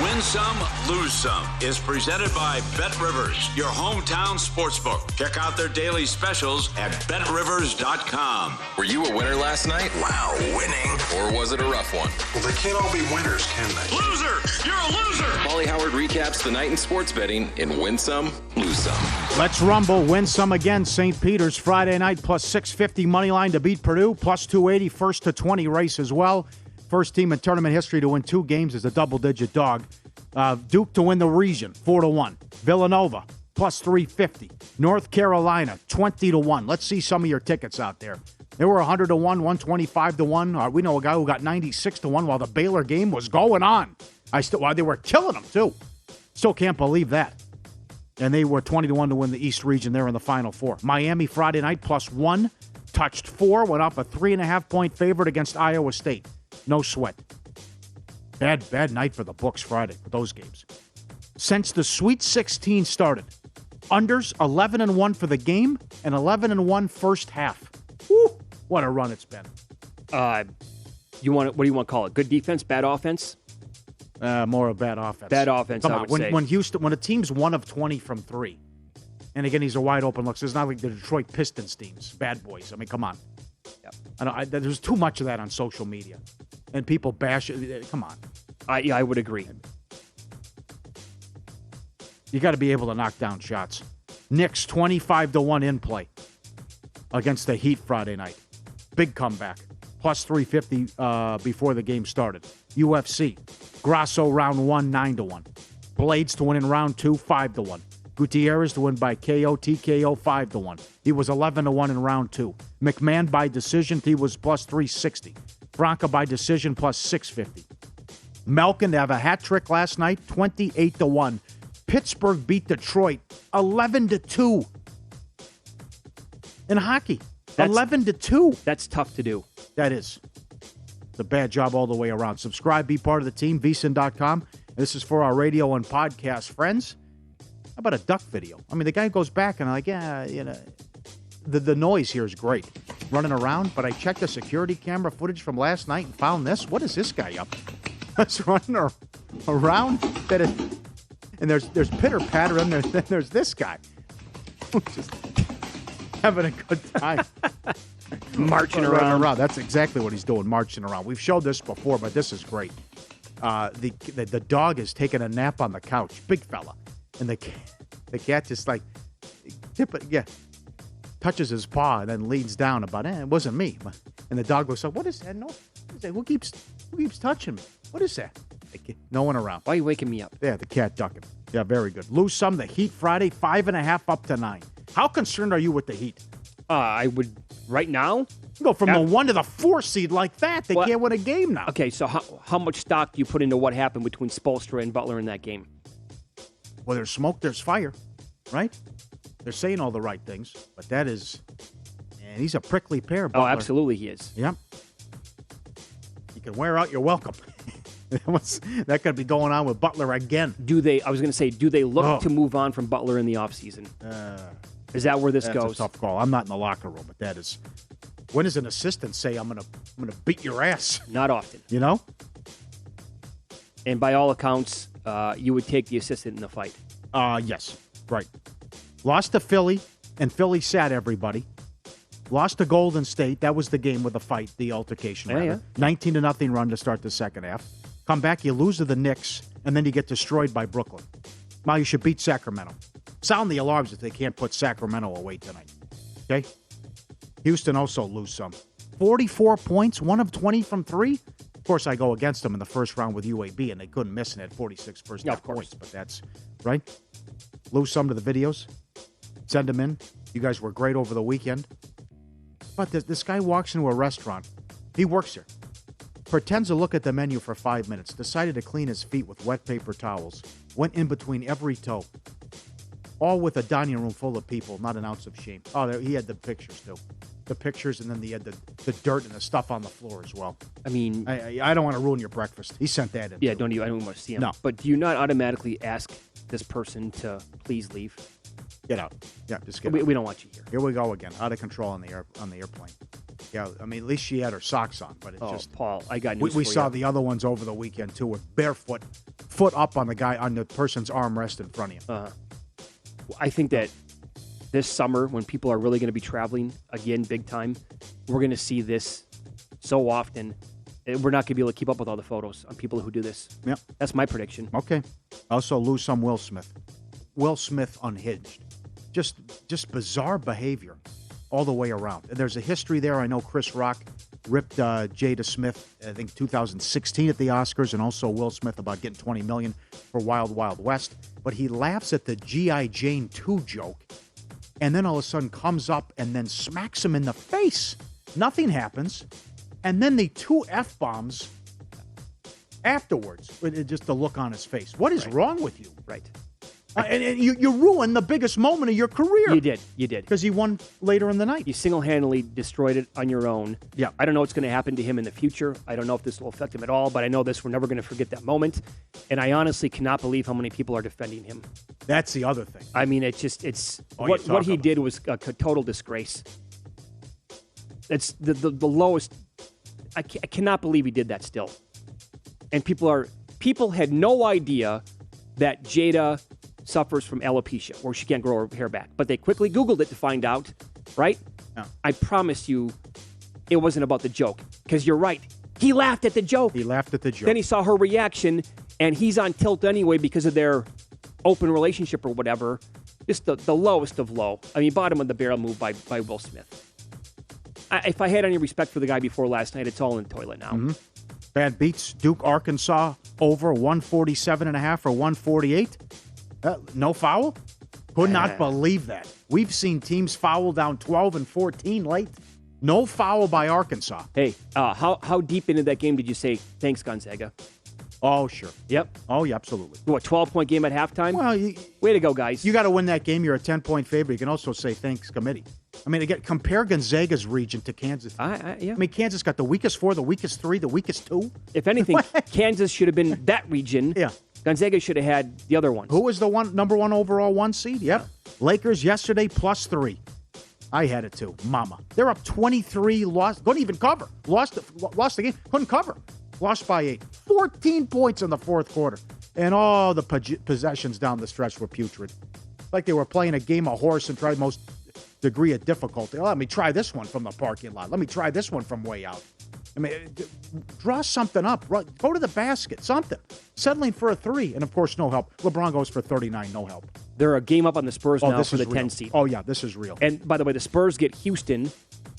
Win Some, Lose Some is presented by Bet Rivers, your hometown sportsbook. Check out their daily specials at betrivers.com. Were you a winner last night? Wow, winning. Or was it a rough one? Well, they can't all be winners, can they? Loser! You're a loser! Pauly Howard recaps the night in sports betting in Win Some, Lose Some. Let's rumble. Win some again. St. Peter's Friday night plus 650 money line to beat Purdue. Plus 280 first to 20 race as well. First team in tournament history to win 2 games is a double-digit dog. Duke to win the region, 4-1. Villanova, plus 350. North Carolina, 20-1. Let's see some of your tickets out there. They were 100-1, 125-1. We know a guy who got 96-1 while the Baylor game was going on. While they were killing them, too. Still can't believe that. And they were 20-1 to win the East region there in the Final Four. Miami Friday night, plus 1. Touched 4. Went off a 3.5-point favorite against Iowa State. No sweat. Bad night for the books Friday for those games. Since the Sweet 16 started, unders 11-1 for the game and 11-1 first half. Woo, what a run it's been. What do you want to call it? Good defense, bad offense? More of bad offense. Bad offense, Come I on, would say. When a team's 1 of 20 from 3, and again, he's a wide open look. So it's not like the Detroit Pistons teams, bad boys. I mean, come on. Yep. There's too much of that on social media. And people bash it. Come on. I would agree. You got to be able to knock down shots. Knicks 25-1 in play against the Heat Friday night. Big comeback. Plus 350 before the game started. UFC. Grasso round 1, 9-1. Blades to win in round 2, 5-1. Gutierrez to win by KO, TKO, 5-1. He was 11-1 in round 2. McMahon by decision, he was plus 360. Bronca by decision, plus 650. Malkin to have a hat trick last night, 28-1. Pittsburgh beat Detroit, 11-2. In hockey, 11-2. That's tough to do. That is. It's a bad job all the way around. Subscribe, be part of the team, vsin.com. This is for our radio and podcast friends. How about a duck video? I mean, the guy goes back and I'm like, yeah, you know, the noise here is great. Running around, but I checked the security camera footage from last night and found this. What is this guy up? That's running around. And there's pitter-patter in there. Then there's this guy. Just having a good time. Marching around. That's exactly what he's doing, marching around. We've showed this before, but this is great. The dog is taking a nap on the couch. Big fella. And the cat just like touches his paw and then leans down about it wasn't me. And the dog goes, so what is that? No, what is that? Who keeps touching me? What is that? No one around. Why are you waking me up? Yeah, the cat ducking. Yeah, very good. Lose some. The Heat Friday, 5.5 up to 9. How concerned are you with the Heat? I would right now. Go from the 1 to the 4 seed like that. They can't win a game now. Okay, so how much stock do you put into what happened between Spoelstra and Butler in that game? Well, there's smoke, there's fire, right? They're saying all the right things, but that is, and he's a prickly pear, Butler. Oh, absolutely he is. Yep. You can wear out your welcome. That could be going on with Butler again. Do they look to move on from Butler in the offseason? Is that where this goes? That's a tough call. I'm not in the locker room, but that is. When does an assistant say, I'm gonna beat your ass? Not often. You know? And by all accounts, you would take the assistant in the fight. Yes. Right. Lost to Philly, and Philly sat everybody. Lost to Golden State. That was the game with the fight, the altercation. Yeah. 19-0 run to start the second half. Come back, you lose to the Knicks, and then you get destroyed by Brooklyn. Now you should beat Sacramento. Sound the alarms if they can't put Sacramento away tonight. Okay? Houston also lose some. 44 points, 1 of 20 from 3. Of course, I go against them in the first round with UAB, and they couldn't miss and had 46 first half points. But that's, right? Lose some to the videos. Send them in. You guys were great over the weekend. But this guy walks into a restaurant. He works here. Pretends to look at the menu for 5 minutes. Decided to clean his feet with wet paper towels. Went in between every toe. All with a dining room full of people. Not an ounce of shame. Oh, he had the pictures, too. The pictures, and then he had the dirt and the stuff on the floor as well. I mean... I don't want to ruin your breakfast. He sent that in. Yeah, I don't want to see him. No. But do you not automatically ask this person to please leave? Get out. Yeah, just get out. We don't want you here. Here we go again. Out of control on the airplane. Yeah, I mean, at least she had her socks on, but it's just... Paul, I got news for you. We saw the other ones over the weekend, too, with barefoot, foot up on the person's armrest in front of you. I think that this summer, when people are really going to be traveling again big time, we're going to see this so often. We're not going to be able to keep up with all the photos on people who do this. Yep. That's my prediction. Okay. Also lose some Will Smith. Will Smith unhinged. Just bizarre behavior all the way around. There's a history there. I know Chris Rock ripped Jada Smith, I think 2016 at the Oscars, and also Will Smith about getting $20 million for Wild Wild West. But he laughs at the G.I. Jane 2 joke, and then all of a sudden comes up and then smacks him in the face. Nothing happens. And then the 2 F-bombs afterwards, with just the look on his face. What is wrong with you? Right. And you ruined the biggest moment of your career. You did. Because he won later in the night. You single-handedly destroyed it on your own. Yeah. I don't know what's going to happen to him in the future. I don't know if this will affect him at all, but I know this. We're never going to forget that moment. And I honestly cannot believe how many people are defending him. That's the other thing. I mean, what he did was a total disgrace. It's the lowest. I cannot believe he did that still. And people had no idea that Jada suffers from alopecia, where she can't grow her hair back. But they quickly Googled it to find out, right? Yeah. I promise you it wasn't about the joke. Because you're right. He laughed at the joke. Then he saw her reaction, and he's on tilt anyway because of their open relationship or whatever. Just the lowest of low. I mean, bottom of the barrel move by Will Smith. If I had any respect for the guy before last night, it's all in the toilet now. Mm-hmm. Bad beats. Duke, Arkansas, over 147.5 or 148. No foul? Could not believe that. We've seen teams foul down 12 and 14 late. No foul by Arkansas. Hey, how deep into that game did you say, thanks, Gonzaga? Oh, sure. Yep. Oh, yeah, absolutely. What, 12-point game at halftime? Well, way to go, guys. You got to win that game. You're a 10-point favorite. You can also say thanks, committee. I mean, again, compare Gonzaga's region to Kansas. Yeah. I mean, Kansas got the weakest 4, the weakest 3, the weakest 2. If anything, Kansas should have been that region. Yeah. Gonzaga should have had the other ones. Who was the number 1 overall 1 seed? Yep. Lakers yesterday +3. I had it too. Mama. They're up 23, lost. Couldn't even cover. Lost the game. Couldn't cover. Lost by 8. 14 points in the fourth quarter. And all the possessions down the stretch were putrid. Like they were playing a game of horse and tried most degree of difficulty. Let me try this one from the parking lot. Let me try this one from way out. I mean, draw something up. Go to the basket. Something. Settling for a 3. And, of course, no help. LeBron goes for 39. No help. They're a game up on the Spurs now for the real. 10 seed. Oh, yeah, this is real. And, by the way, the Spurs get Houston,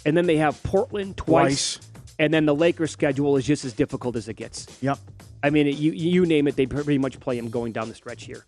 and then they have Portland twice. And then the Lakers' schedule is just as difficult as it gets. Yep. I mean, you name it, they pretty much play them going down the stretch here.